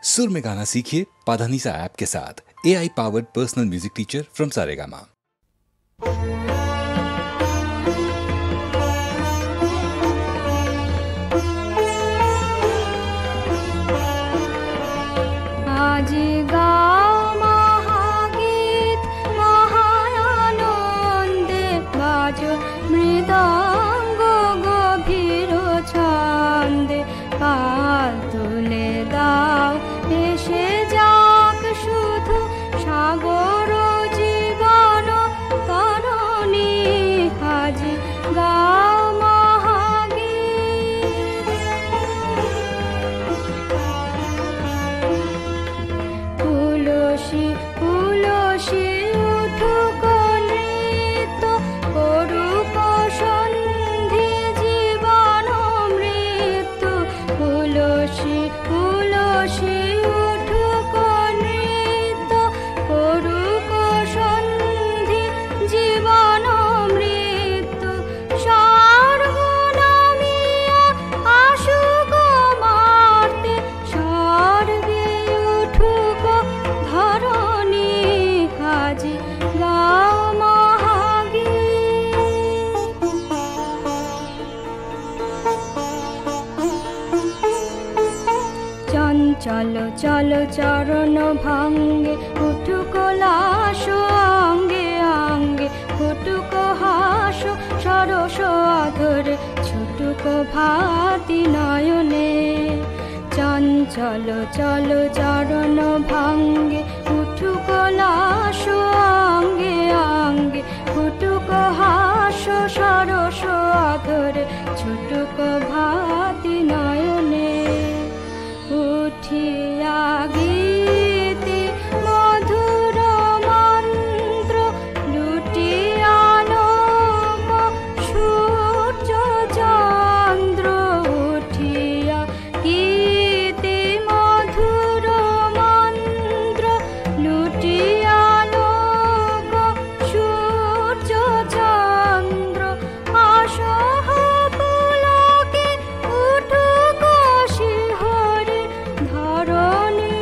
सुर में गाना सीखिए पाधानीसा ऐप के साथ। AI powered personal music teacher from Saregama. आज गाओ महागीत महायानंदे बाजो मृदंग गभीर छंदे पाल तुले दाও এসে যাক শুধু সাগর জীবন তরণী আজি গাও মহাগীত তুলসী তুলসী উঠুক নৃত্য করুক সন্ধি জীবন মৃত্যু তুলসী তুলসী উঠুক নৃত্য করুক সন্ধি জীবন মৃত্যু স্বর্গ নামিয়া আসুক মার্তে স্বর্গে উঠুক ধরণী আজি গাও মহাগীত চঞ্চল চল চরণ ভঙ্গে উঠুক লাস অঙ্গে অঙ্গে ফুটুক হাস সরস অধরে ছুটুক ভাতি নয়নে চঞ্চল চল চরণ ভঙ্গে উঠুক লাস অঙ্গে অঙ্গে ফুটুক হাস সরস অধরে ছুটুক ভাতি নয়নে উঠিয়া গীতি মধুর মন্ত্র লুটিয়া লোক সূর্য চন্দ্র উঠিয়া গীতি মধুর মন্ত্র লুটিয়া লোক সূর্য চন্দ্র আসহ পুলকে উঠুক শিহরে ধরণী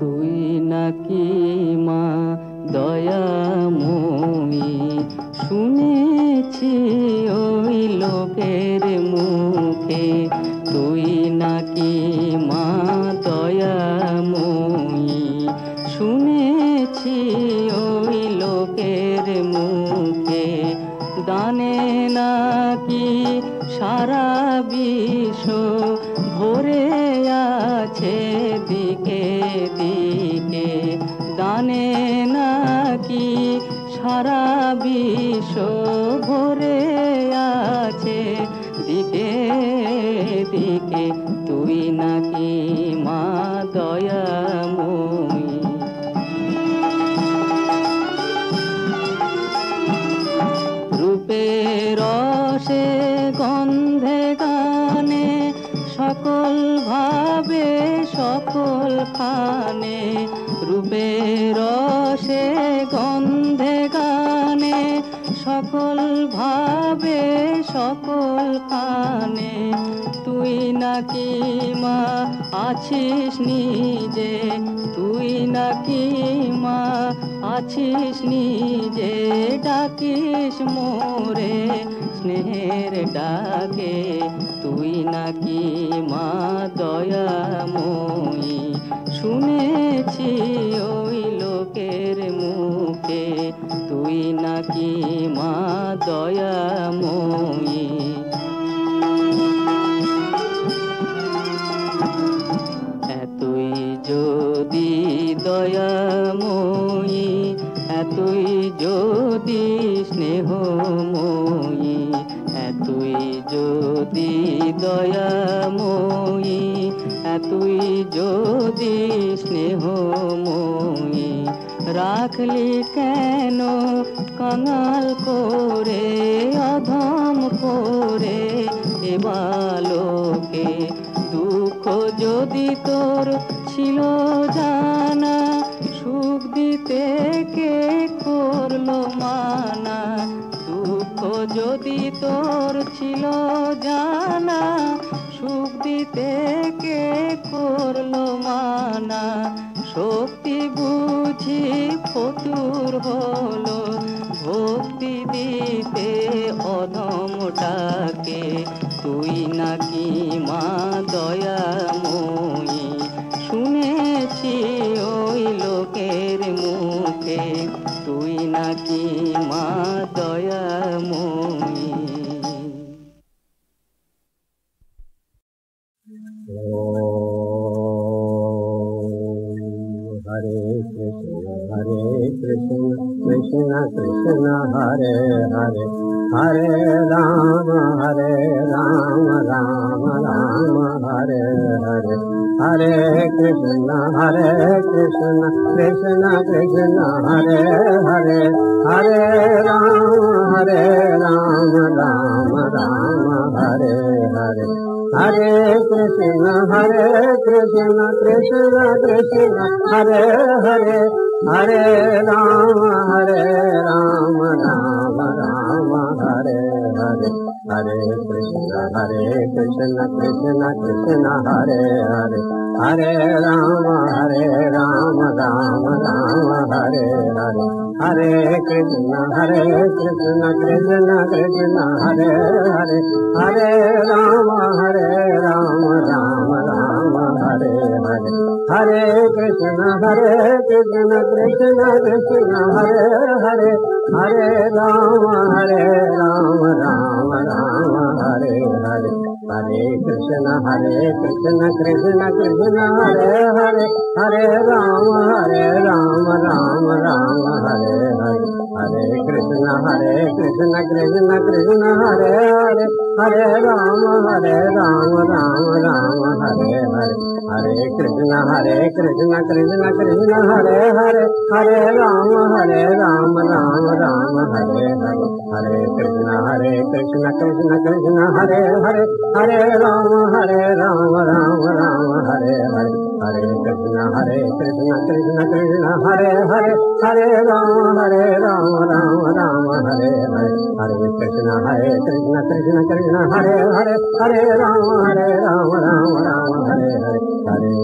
তুই নাকি মা দয়াময়ী, শুনেছি ওই লোকের মুখে, তুই নাকি মা দয়াময়ী, শুনেছি ওই লোকের মুখে, গানে নাকি সারা বিশ্ব ভরে আছে দিকে দিকে, গানে নাকি সারা বিশ্ব ভরে আছে দিকে দিকে, তুই নাকি মা দয়াময়ী। রূপের রসে গন্ধে গানে সকল ভাবে সকল খানে, রূপের রসে গন্ধে গানে সকল ভাবে সকল খানে, তুই নাকি মা আছিস নিজে, তুই নাকি মা আছিস নিজে, ডাকিস মোরে স্নেহের ডাকে, তুই নাকি মা দয়াময়ী, শুনেছি ওই লোকের মুখে, তুই নাকি মা দয়াময়ী। এতই যদি দয়াময়ী, এতই যদি স্নেহময়ী, এতই যদি দয়াময়ী, এতই যদি স্নেহময়ী, রাখলি কেন কাঙাল করে অধম করে এ বালকে, দুঃখ যদি তোর ছিল জানা, সুখ দিতে কে করলো মানা, দুঃখ যদি তোর ছিল জানা, সুখ দিতে কে করলো মানা, শক্তি বুঝি ফতুর হলো ভক্তি দিতে অধমটাকে, তুই নাকি মা দয়াময়ী, শুনেছি ওই লোকের মুখে, তুই নাকি মা দয়াময়ী। हरे कृष्ण कृष्ण कृष्ण हरे हरे, हरे राम राम राम हरे हरे, हरे कृष्ण कृष्ण कृष्ण हरे हरे, हरे राम राम राम हरे हरे, हरे कृष्ण कृष्ण कृष्ण हरे हरे, हरे राम राम राम हरे हरे, हरे कृष्ण कृष्ण कृष्ण हरे हरे, हरे Ram Ram Ram Hare Hare, Hare Krishna Hare Krishna Krishna Krishna Hare Hare Hare Rama Rama Rama Hare Hare Hare Krishna Krishna Krishna Hare Hare Hare Rama Rama Rama Hare Hare Hare Krishna Krishna Krishna Hare Hare Hare Rama Rama Rama Hare Hare Hare Krishna Krishna Krishna Hare Hare Hare Rama Rama Rama Hare Hare Hare Krishna Krishna Krishna Hare Hare Hare Rama Rama Rama Hare Hare Hare Krishna Krishna Krishna Hare Hare Hare Rama Rama Hare Hare Hare Krishna Krishna Krishna Hare Hare Hare Rama Rama Hare Hare Hare Krishna Krishna Krishna Hare Hare Hare Rama Rama Hare Hare Hare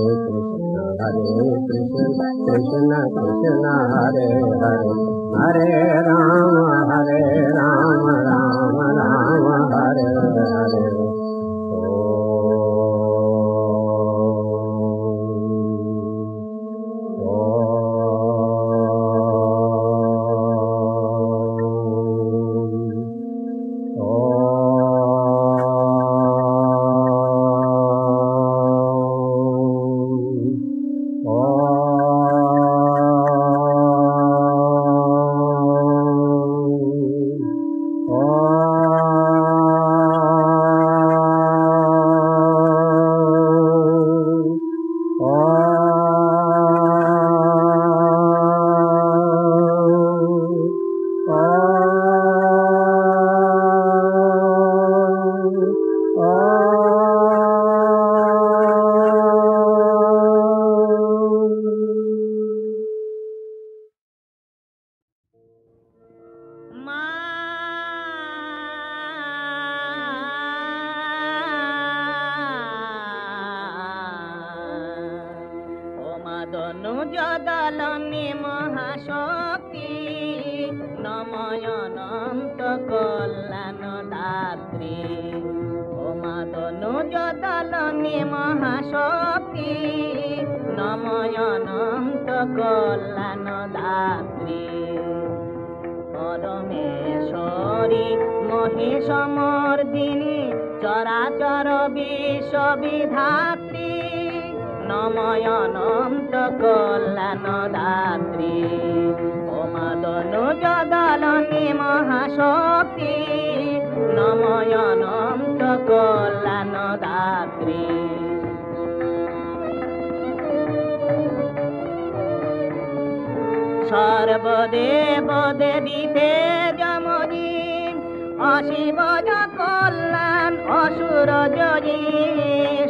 Krishna Krishna Krishna Hare Hare Hare Rama Rama Hare Hare সর্বদেব দেবীতে যমজি অশিব কল্যাণ অসুর জয়ী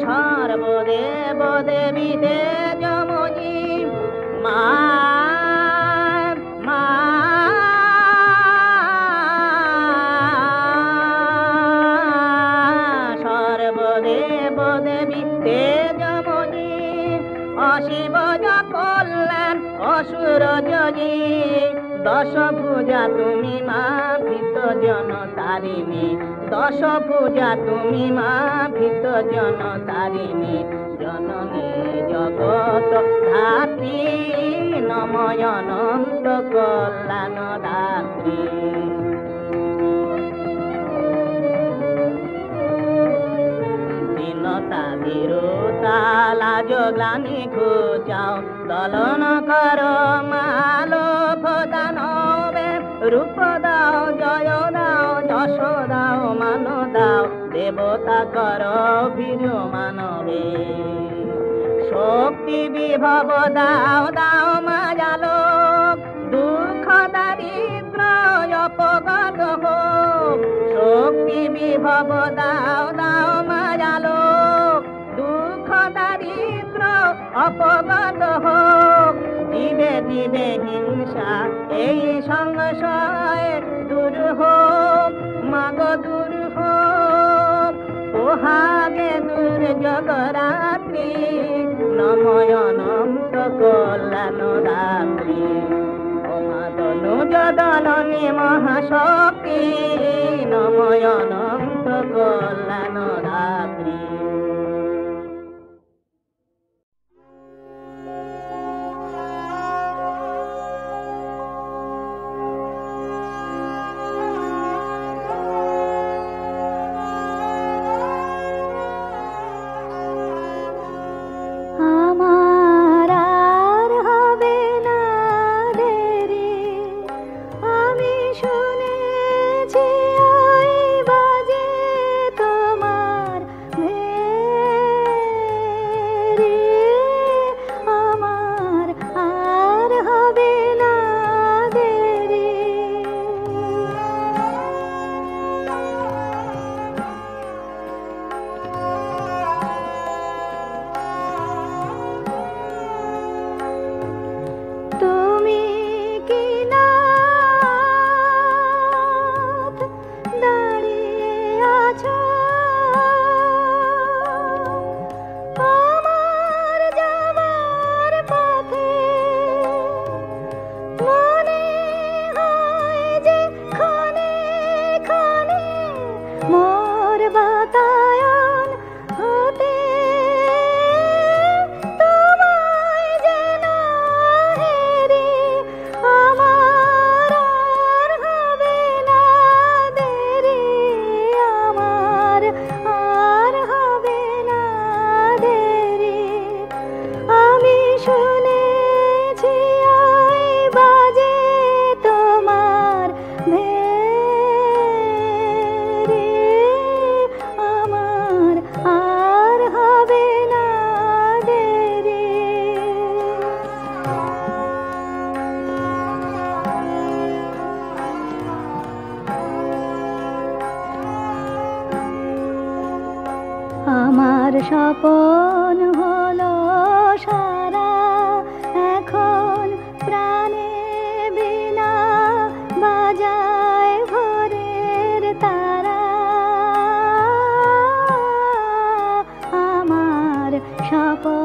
সর্বদেব দেবীতে যমজি মা সর্বদেব দেবীতে যমজি অশিব কল্যাণ অসুর জয়ী দশ পূজা তুমি মা ভীত জন তারিণী দশ পূজা তুমি মা ভীত জন তারিণী জননী জগত ধাত্রী নময় অনন্ত কল্যাণ দাত্রী দীনতা বিরতা লাজ গ্লানি ঘুচাও দলন কর মালো দানবে রূপ দাও জয় দাও যশ দাও মান দাও দেবতা কর বীর মানবে শক্তি বিভব দাও দাও মায়ালো দুঃখ দারিদ্র অপগত হোক শক্তি বিভব দাও দাও মায়ালো দুঃখ দারিদ্র অপগত হোক দিবে দিবে হিংসা এই সংশয় দূর হোক মাগ দূর হোক পোহাগে দূর জগরাত্রি নময় অনন্ত কল্যাণ রাত্রি অমাদন জননী মহাশক্তি নময় অনন্ত কল্যাণ দাত্রী। আমার স্বপন হলো সারা, এখন প্রাণে বিনা বাজায় ভোরের তারা। আমার স্বপন